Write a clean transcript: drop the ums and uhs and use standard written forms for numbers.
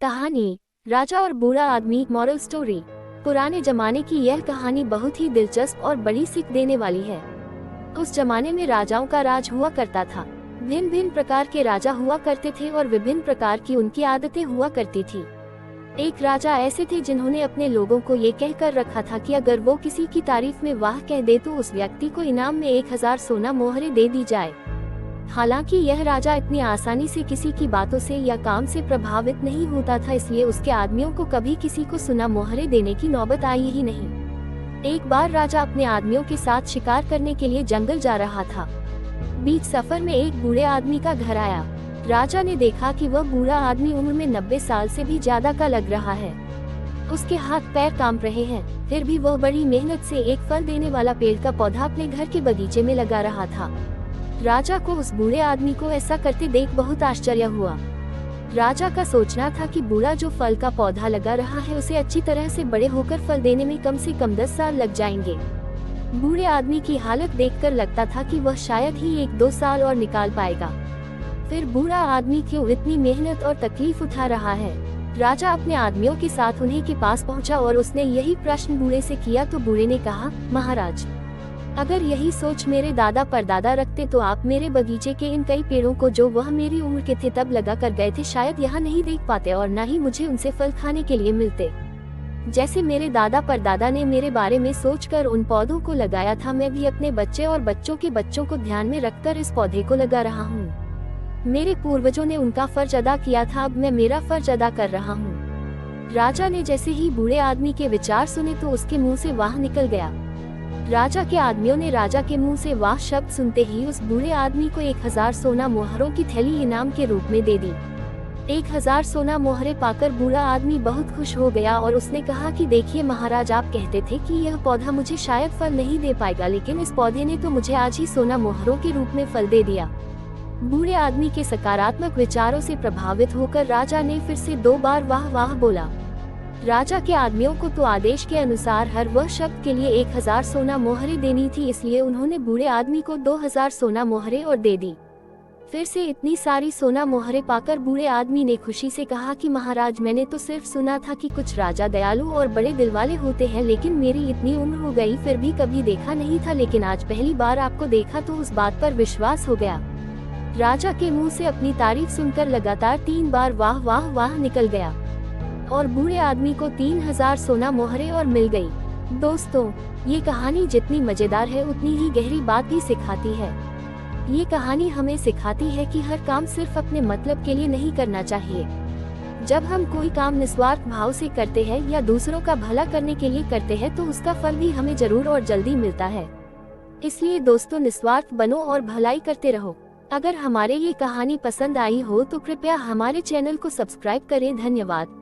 कहानी राजा और बूढ़ा आदमी। Moral story. पुराने जमाने की यह कहानी बहुत ही दिलचस्प और बड़ी सीख देने वाली है। उस जमाने में राजाओं का राज हुआ करता था। भिन्न भिन्न प्रकार के राजा हुआ करते थे और विभिन्न प्रकार की उनकी आदतें हुआ करती थी। एक राजा ऐसे थे जिन्होंने अपने लोगों को ये कहकर रखा था कि अगर वो किसी की तारीफ में वाह कह दे तो उस व्यक्ति को इनाम में 1000 सोना मोहरे दे दी जाए। हालांकि यह राजा इतनी आसानी से किसी की बातों से या काम से प्रभावित नहीं होता था, इसलिए उसके आदमियों को कभी किसी को सोना मोहरे देने की नौबत आई ही नहीं। एक बार राजा अपने आदमियों के साथ शिकार करने के लिए जंगल जा रहा था। बीच सफर में एक बूढ़े आदमी का घर आया। राजा ने देखा कि वह बूढ़ा आदमी उम्र में 90 साल से भी ज्यादा का लग रहा है। उसके हाथ पैर कांप रहे हैं, फिर भी वह बड़ी मेहनत से एक फल देने वाला पेड़ का पौधा अपने घर के बगीचे में लगा रहा था। राजा को उस बूढ़े आदमी को ऐसा करते देख बहुत आश्चर्य हुआ। राजा का सोचना था कि बूढ़ा जो फल का पौधा लगा रहा है उसे अच्छी तरह से बड़े होकर फल देने में कम से कम 10 साल लग जाएंगे। बूढ़े आदमी की हालत देखकर लगता था कि वह शायद ही 1-2 साल और निकाल पाएगा। फिर बूढ़ा आदमी क्यों इतनी मेहनत और तकलीफ उठा रहा है? राजा अपने आदमियों के साथ उन्हीं के पास पहुंचा और उसने यही प्रश्न बूढ़े से किया तो बूढ़े ने कहा, महाराज, अगर यही सोच मेरे दादा परदादा रखते तो आप मेरे बगीचे के इन कई पेड़ों को जो वह मेरी उम्र के थे तब लगा कर गए थे शायद यहाँ नहीं देख पाते और न ही मुझे उनसे फल खाने के लिए मिलते। जैसे मेरे दादा परदादा ने मेरे बारे में सोचकर उन पौधों को लगाया था, मैं भी अपने बच्चे और बच्चों के बच्चों को ध्यान में रखकर इस पौधे को लगा रहा हूँ। मेरे पूर्वजों ने उनका फर्ज अदा किया था, अब मैं मेरा फर्ज अदा कर रहा हूँ। राजा ने जैसे ही बूढ़े आदमी के विचार सुने तो उसके मुंह से वाह निकल गया। राजा के आदमियों ने राजा के मुंह से वाह शब्द सुनते ही उस बूढ़े आदमी को 1000 सोना मोहरों की थैली इनाम के रूप में दे दी। 1000 सोना मोहरे पाकर बूढ़ा आदमी बहुत खुश हो गया और उसने कहा कि देखिए महाराज, आप कहते थे कि यह पौधा मुझे शायद फल नहीं दे पाएगा, लेकिन इस पौधे ने तो मुझे आज ही सोना मोहरों के रूप में फल दे दिया। बूढ़े आदमी के सकारात्मक विचारों से प्रभावित होकर राजा ने फिर से 2 बार वाह वाह बोला। राजा के आदमियों को तो आदेश के अनुसार हर वह शब्द के लिए 1000 सोना मोहरे देनी थी, इसलिए उन्होंने बूढ़े आदमी को 2000 सोना मोहरे और दे दी। फिर से इतनी सारी सोना मोहरे पाकर बूढ़े आदमी ने खुशी से कहा कि महाराज, मैंने तो सिर्फ सुना था कि कुछ राजा दयालु और बड़े दिल वाले होते हैं, लेकिन मेरी इतनी उम्र हो गई फिर भी कभी देखा नहीं था, लेकिन आज पहली बार आपको देखा तो उस बात पर विश्वास हो गया। राजा के मुँह से अपनी तारीफ सुनकर लगातार 3 बार वाह वाह वाह निकल गया और बूढ़े आदमी को 3000 सोना मोहरे और मिल गई। दोस्तों, ये कहानी जितनी मजेदार है उतनी ही गहरी बात भी सिखाती है। ये कहानी हमें सिखाती है कि हर काम सिर्फ अपने मतलब के लिए नहीं करना चाहिए। जब हम कोई काम निस्वार्थ भाव से करते हैं या दूसरों का भला करने के लिए करते हैं तो उसका फल भी हमें जरूर और जल्दी मिलता है। इसलिए दोस्तों, निस्वार्थ बनो और भलाई करते रहो। अगर हमारे ये कहानी पसंद आई हो तो कृपया हमारे चैनल को सब्सक्राइब करें। धन्यवाद।